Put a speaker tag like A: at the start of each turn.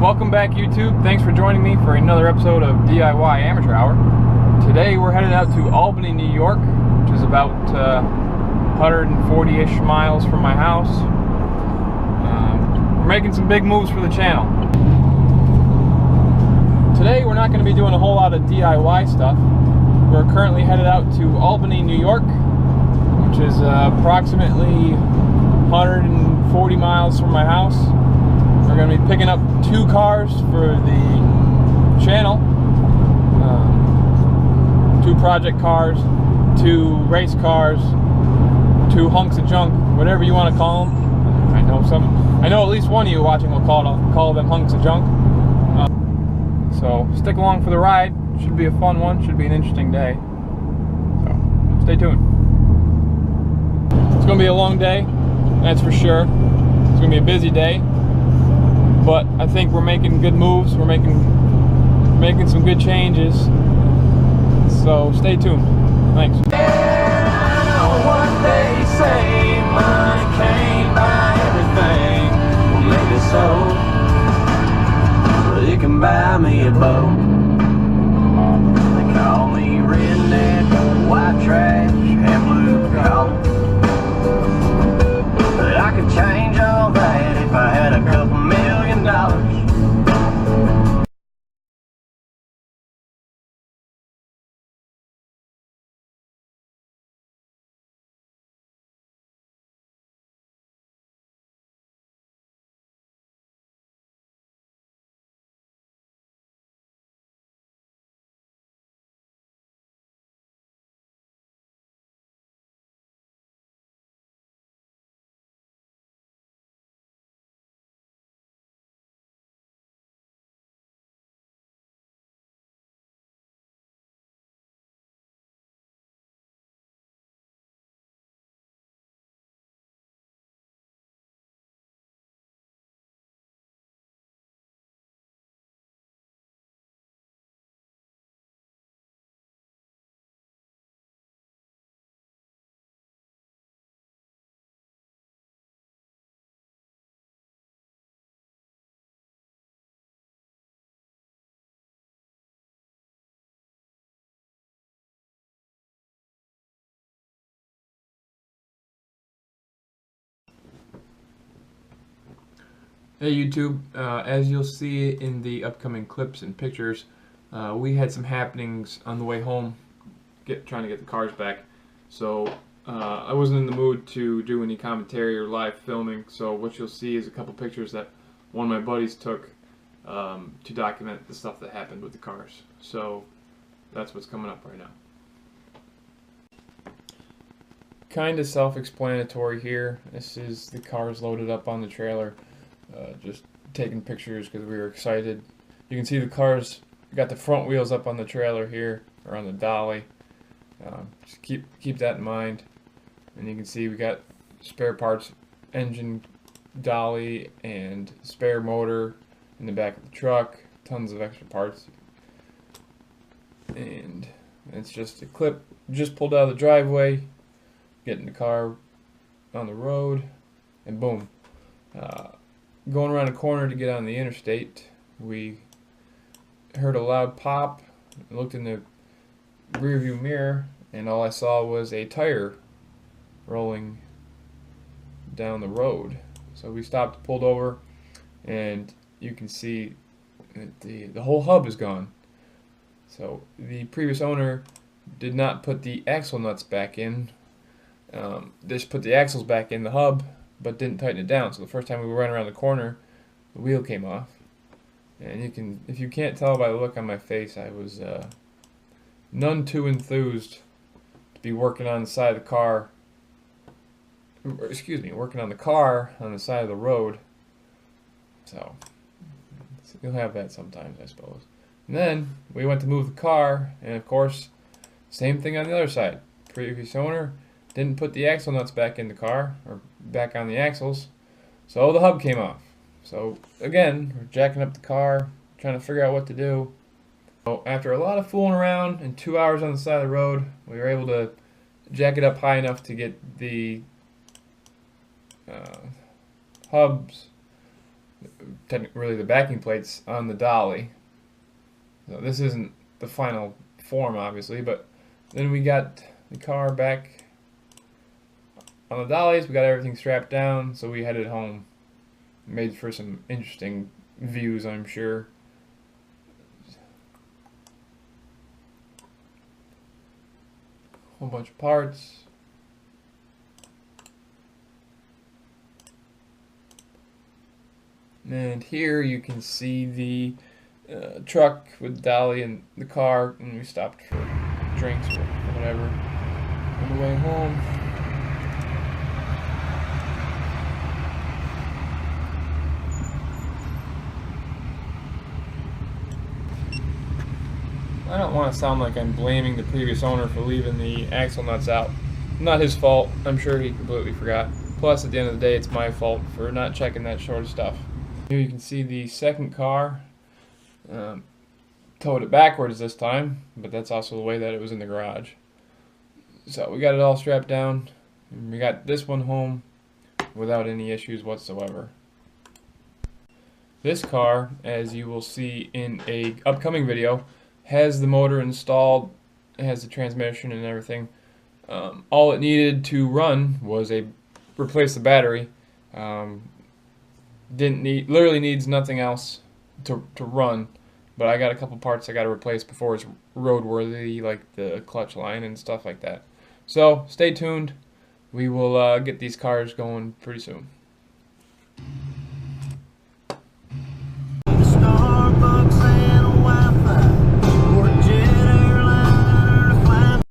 A: Welcome back, YouTube. Thanks for joining me for another episode of DIY Amateur Hour. Today we're headed out to Albany, New York, which is about 140-ish miles from my house. We're making some big moves for the channel. Today we're not going to be doing a whole lot of DIY stuff. We're currently headed out to Albany, New York, which is approximately 140 miles from my house. We're going to be picking up 2 cars for the channel. 2 project cars, 2 race cars, 2 hunks of junk, whatever you want to call them. I know at least one of you watching will call them hunks of junk. So stick along for the ride. Should be a fun one. Should be an interesting day. So stay tuned. It's going to be a long day, that's for sure. It's going to be a busy day. But I think we're making good moves. We're making some good changes. So stay tuned. Thanks. I know what they say, money can't buy everything. Well, maybe so, but it can buy me a boat. They call me redneck, white trash, and blue collar. But I could change all that if I had a couple $1 million. Hey YouTube, as you'll see in the upcoming clips and pictures, we had some happenings on the way home trying to get the cars back. So I wasn't in the mood to do any commentary or live filming, so what you'll see is a couple pictures that one of my buddies took to document the stuff that happened with the cars. So that's what's coming up right now. Kind of self-explanatory here. This is the cars loaded up on the trailer. Just taking pictures because we were excited. You can see the cars got the front wheels up on the trailer here, or on the dolly. Just keep that in mind. And you can see we got spare parts, engine, dolly, and spare motor in the back of the truck. Tons of extra parts. And it's just a clip. Just pulled out of the driveway, getting the car on the road, and boom. Going around a corner to get on the interstate, we heard a loud pop. I looked in the rearview mirror, and all I saw was a tire rolling down the road. So we stopped, pulled over, and you can see that the whole hub is gone. So the previous owner did not put the axle nuts back in. Just put the axles back in the hub, but didn't tighten it down. So the first time we ran around the corner, the wheel came off. And if you can't tell by the look on my face, I was none too enthused to be working on the side of the car. Excuse me, working on the car on the side of the road. So you'll have that sometimes, I suppose. And then we went to move the car, and of course, same thing on the other side. Previous owner didn't put the axle nuts back in the car, or back on the axles, so the hub came off. So again, we're jacking up the car, trying to figure out what to do. So after a lot of fooling around and 2 hours on the side of the road, we were able to jack it up high enough to get the hubs really the backing plates on the dolly. So this isn't the final form, obviously, but then we got the car back on the dollies. We got everything strapped down, so we headed home. Made for some interesting views, I'm sure. Whole bunch of parts. And here you can see the truck with Dolly and the car, and we stopped for drinks or whatever on the way home. I don't want to sound like I'm blaming the previous owner for leaving the axle nuts out. Not his fault. I'm sure he completely forgot. Plus, at the end of the day, it's my fault for not checking that sort of stuff. Here you can see the second car. Towed it backwards this time, but that's also the way that it was in the garage. So we got it all strapped down, and we got this one home without any issues whatsoever. This car, as you will see in a upcoming video, has the motor installed, it has the transmission and everything. All it needed to run was replace the battery. Literally needs nothing else to run. But I got a couple parts I got to replace before it's roadworthy, like the clutch line and stuff like that. So stay tuned. We will get these cars going pretty soon.